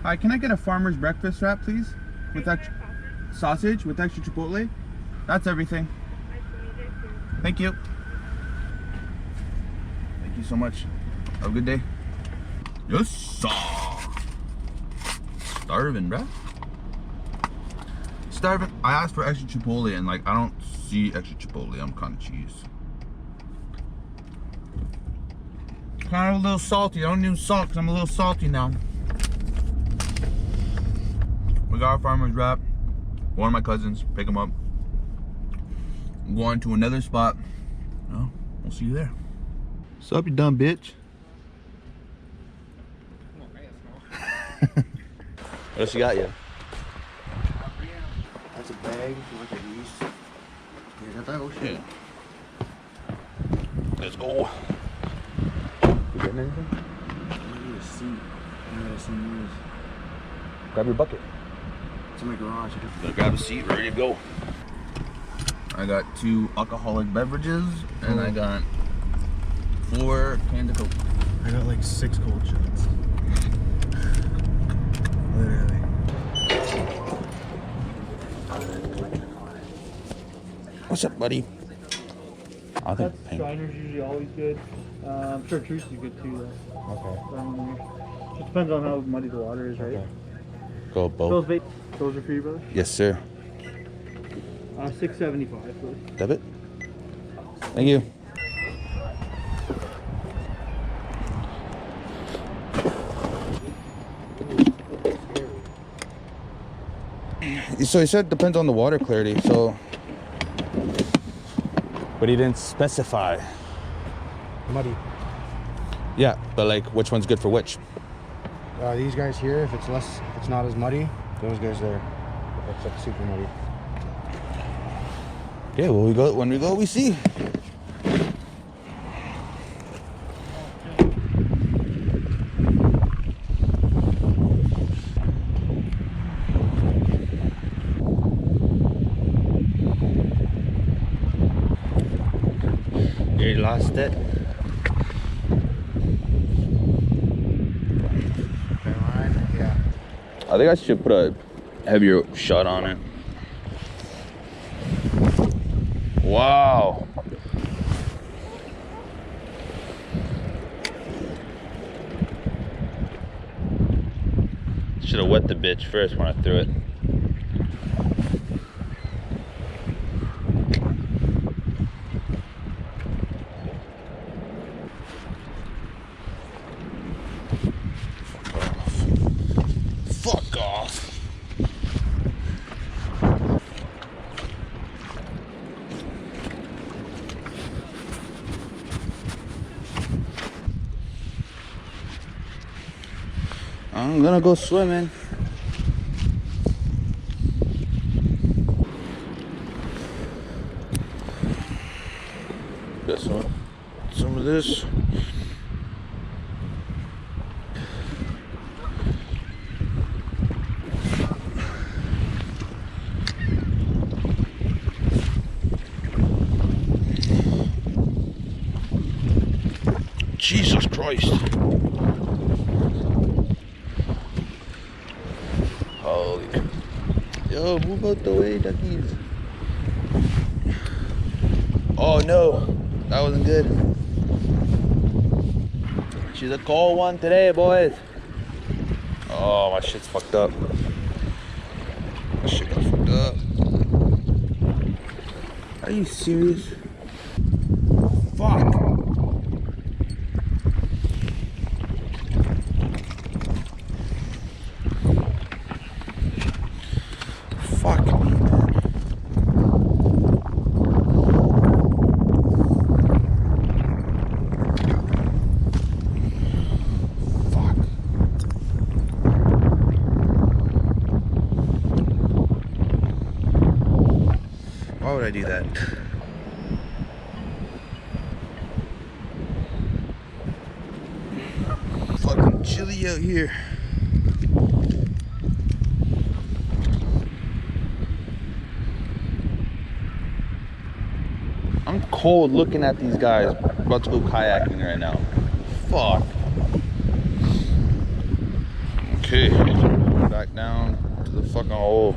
Hi, can I get a farmer's breakfast wrap, please? With extra sausage, with extra chipotle? That's everything. Thank you. Thank you so much. Have a good day. Yes, sir. Starving, bruh. Starving. I asked for extra chipotle and like I don't see extra chipotle. I'm kind of cheese. Kind of a little salty. I don't need salt because I'm a little salty now. We got our farmer's wrap. One of my cousins, pick him up. I'm going to another spot. Oh, we'll see you there. What's up, you dumb bitch? What else you got, you? That's a bag. Look at these. Yeah, got that ocean. Yeah. Let's go. You getting anything? I need a seat. I gotta see yours. Grab your bucket. It's in my garage. Gotta grab a seat, ready to go. I got 2 alcoholic beverages and I got 4 cans of Coke. I got like 6 cold shots. Literally. What's up, buddy? I think Shiner's usually always good. I'm sure Truce is good too, though. Okay. It depends on how muddy the water is, right? Okay. Go both. Those are for you, brother? Yes, sir. $6.75, please. Debit. Thank you. So he said it depends on the water clarity, so. But he didn't specify. Muddy. Yeah, but like which one's good for which? These guys here, if it's not as muddy, those guys there. It's like super muddy. Yeah, well, when we go, we see. You lost it. Yeah. I think I should put a heavier shot on it. Wow. Should have wet the bitch first when I threw it. Fuck off. I'm gonna go swimming. Got some of this. Jesus Christ. Holy. Yo, move out the way, duckies. Oh no, that wasn't good. She's a cold one today, boys. Oh, my shit's fucked up. My shit got fucked up. Are you serious? Fuck. Fuck me, man. Fuck. Why would I do that? Fucking chilly out here. I'm cold looking at these guys about to go kayaking right now. Fuck. Okay. back down to the fucking hole.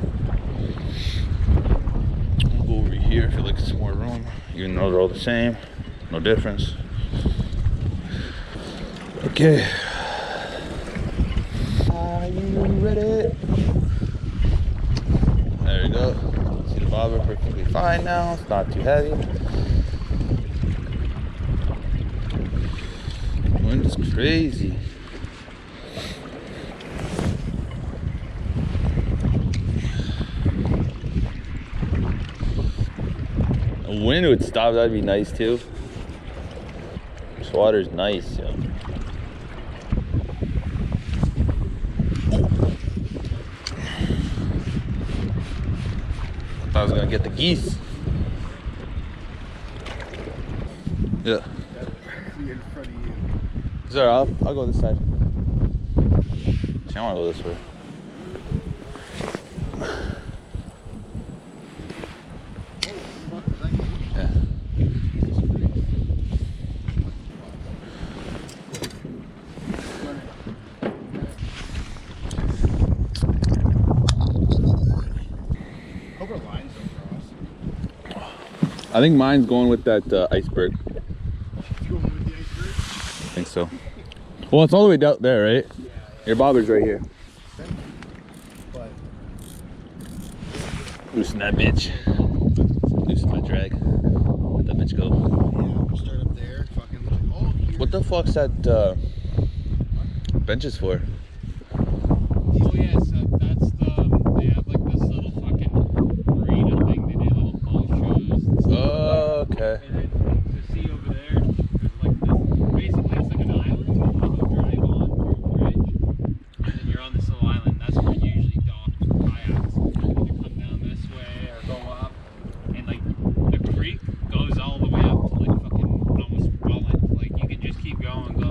I'll go over here. I feel like it's more room, even though they're all the same. No difference. Okay. Are you ready? There you go. See the bobber perfectly fine now. It's not too heavy. Wind is crazy. A wind would stop, that'd be nice too. This water's nice, yo. I thought I was gonna get the geese. Yeah. Sorry, I'll go this side. See, I wanna go this way. Yeah. I think mine's going with that iceberg. I think so. Well, it's all the way down there, right? Your bobber's right here. Loosen that bitch. Loosen my drag. Let that bitch go. Yeah, start up there. Fucking. Oh, here. What the fuck's that benches for? Oh yeah, so that's they have like this little fucking marina thing. They do little boat shows and stuff. Oh, okay. And then to see over there, there's like this, basically it's like an island that you drive on through a bridge. And then you're on this little island. That's where you usually dock for kayaks. You either come down this way or go up. And like the creek goes all the way up to like fucking almost Rollins. Like you can just keep going for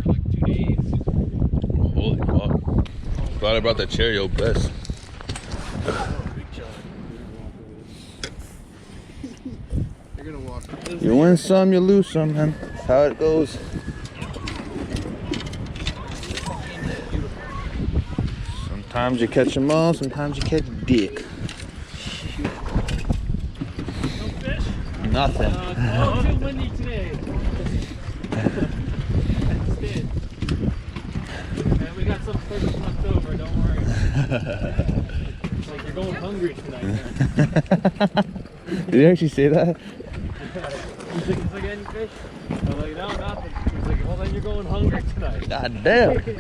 like 2 days. Holy fuck. Glad I brought that chair, yo, best. You're gonna walk. You win some, you lose some, man. That's how it goes. Sometimes you catch them all, sometimes you catch dick. No fish? Nothing. Oh, it's windy today. That's it. And we got some fish left over, don't worry. It's like you're going hungry tonight, man. Did you actually say that? He's like, any fish? I'm like, no, nothing. He's like, well, then you're going hungry tonight. God damn. Fuck you!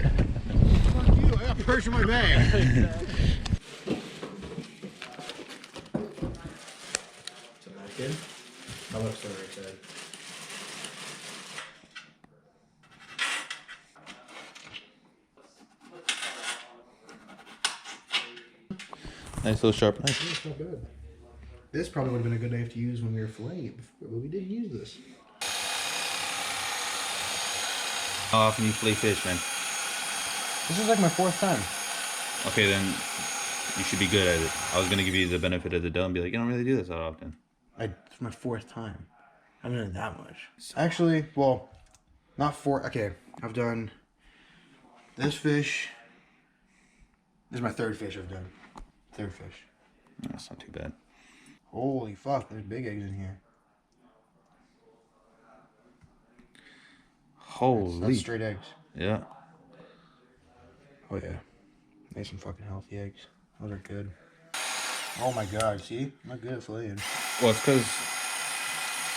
I got perch in my bag. Good. I'll look to the right side. Nice little sharp knife. It's not bad. This probably would have been a good knife to use when we were filleting it before, but we didn't use this. How often you fillet fish, man? This is like my 4th time. Okay, then you should be good at it. I was gonna give you the benefit of the doubt and be like, you don't really do this that often. It's my 4th time. I haven't done it that much. Actually, well, not 4. Okay, I've done this fish. This is my 3rd fish I've done. 3rd fish. That's not too bad. Holy fuck, there's big eggs in here. Holy. That's straight eggs. Yeah. Oh yeah. Nice and fucking healthy eggs. Those are good. Oh my god, see? I'm not good at filleting. Well, it's because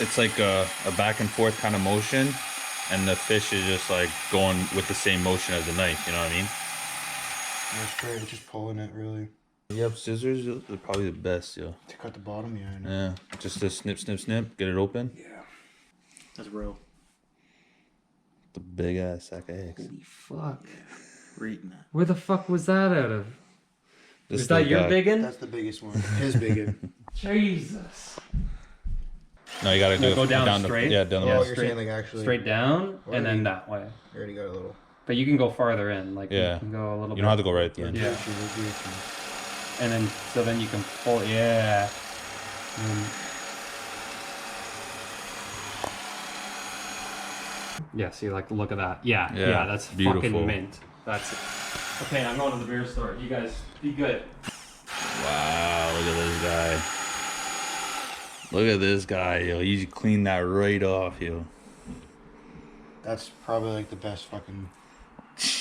it's like a back and forth kind of motion, and the fish is just like going with the same motion as the knife, you know what I mean? Yeah, straight, it's just pulling it really. You have scissors, they're probably the best, yo. To cut the bottom, yeah, I know. Yeah, just to snip, snip, snip, get it open. Yeah. That's real. The big ass sack of eggs. Holy fuck. We're eating that. Where the fuck was that out of? This Is that your guy. biggin? That's the biggest one. His biggin. Jesus. No, you gotta do it Go down straight? Yeah, down the Oh, middle. you're saying like actually. Straight down Or and then you- that way. You already got a little. But you can go farther in. Like Yeah. you can go a little bit. You don't have to go right at the end. Yeah. Gucci. And then so then you can pull. Yeah. And yeah. See, like look at that. Yeah. Yeah, Yeah. That's beautiful. fucking mint. That's it. Okay, I'm going to the beer store. You guys be good. Wow, look at this guy. Look at this guy, yo. You cleaned that right off, yo. That's probably like the best fucking.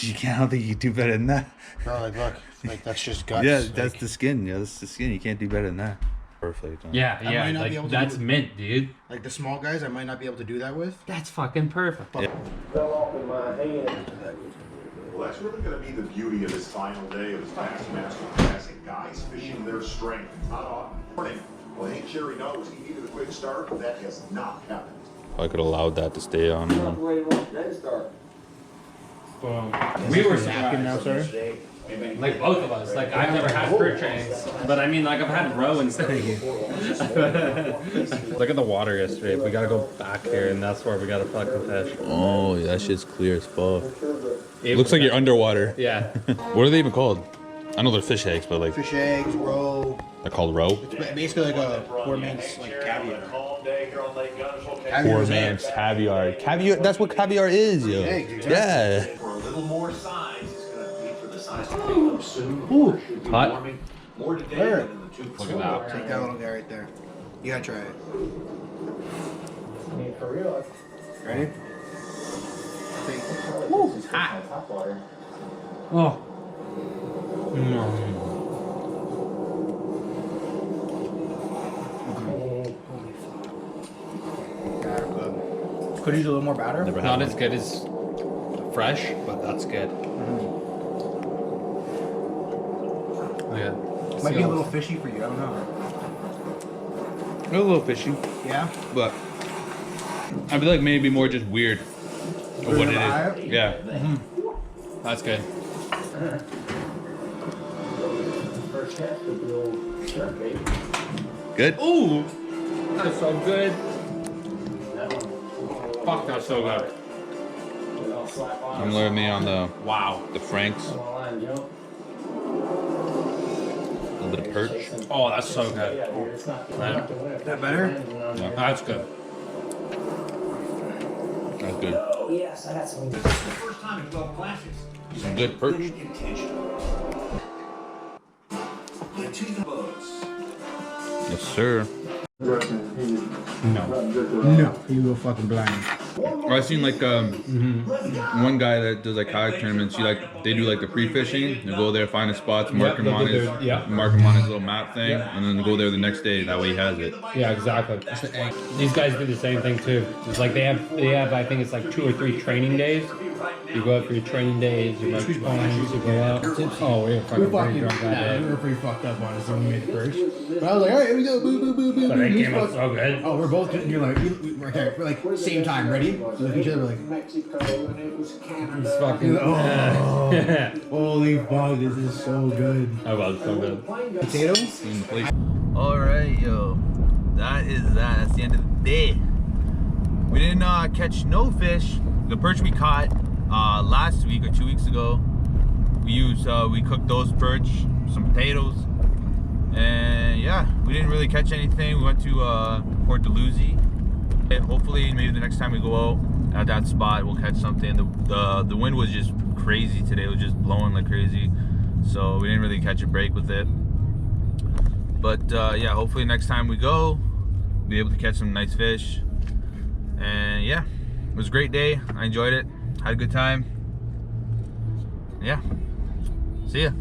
You can't, I don't think you can do better than that. Bro, like look, like that's just guts. Yeah, like, that's the skin. Yeah, that's the skin. You can't do better than that. Perfect. Huh? Yeah, I might not be able like to that's do it. mint, dude. like the small guys. I might not be able to do that with. That's fucking perfect. Yeah. Fell off in my hand. Well, that's really going to be the beauty of this final day of this Bassmaster Classic. Guys fishing their strength. Not often. Morning. Well, Hank Sherry knows he needed a quick start, but that has not happened. I could have allowed that to stay on. Boom. We were napkin now, surprised. sir. Like both of us. Like I've never had perch eggs, but I mean, like I've had roe and stuff. Look at the water yesterday. We gotta go back here, and that's where we gotta fucking fish. Oh, yeah, that shit's clear as fuck. It Looks like you're underwater. Yeah. What are they even called? I know they're fish eggs, but like Fish eggs, roe. they're called roe. It's basically like a poor man's like caviar. Poor man's caviar. Caviar. That's what caviar is, yo. Eggs, exactly. Yeah. For a little more size, it's going to be for the size to pick up soon. Ooh. Should be Hot. warming more today There. than in the two Look at that. Take that little guy right there. You gotta try it. Ready? Woo, it's hot. Oh. Could use a little more batter. Never had Not one. as good as fresh, but that's good. Oh, yeah. Might be a little fishy for you. I don't know. A little fishy, Yeah. but I feel like maybe more just weird of what it is. Yeah. That's good. Good. Ooh, that's so good. Fuck, that's so good. You can learn me on the Wow. Franks. A little bit of perch. Oh, that's so good. That better? That's good. That's good. Yes, I had some. This is the first time in 12 classes. Some good perch. Intentional. The two boats. Yes, sir. No. You go fucking blind. I've seen like one guy that does like kayak tournaments. They do like the pre-fishing. They go there, find the spots, mark him on his little map thing, and then go there the next day. That way he has it. Yeah, exactly. These guys do the same thing too. It's like they have I think it's like 2 or 3 training days. You go out for your training days, you make points, you go out. Oh, we were fucking pretty drunk that day. We were pretty fucked up on it when we made the perch. But I was like, all right, here we go. Boo, boo, boo, boo. But they boo. came out so good. Oh, we're both just, you're like, we're like, same time, ready? So look at each other, we're like, It's fucking. oh, holy fuck, this is so good. That was so good. Potatoes? All right, yo. That's the end of the day. We didn't catch no fish. The perch we caught last week or 2 weeks ago, we cooked those perch, some potatoes, and yeah, we didn't really catch anything. We went to Port Dalhousie. Hopefully, maybe the next time we go out at that spot, we'll catch something. The wind was just crazy today. It was just blowing like crazy, so we didn't really catch a break with it. But yeah, hopefully next time we go, we'll be able to catch some nice fish. And yeah, it was a great day. I enjoyed it. Had a good time. Yeah. See ya.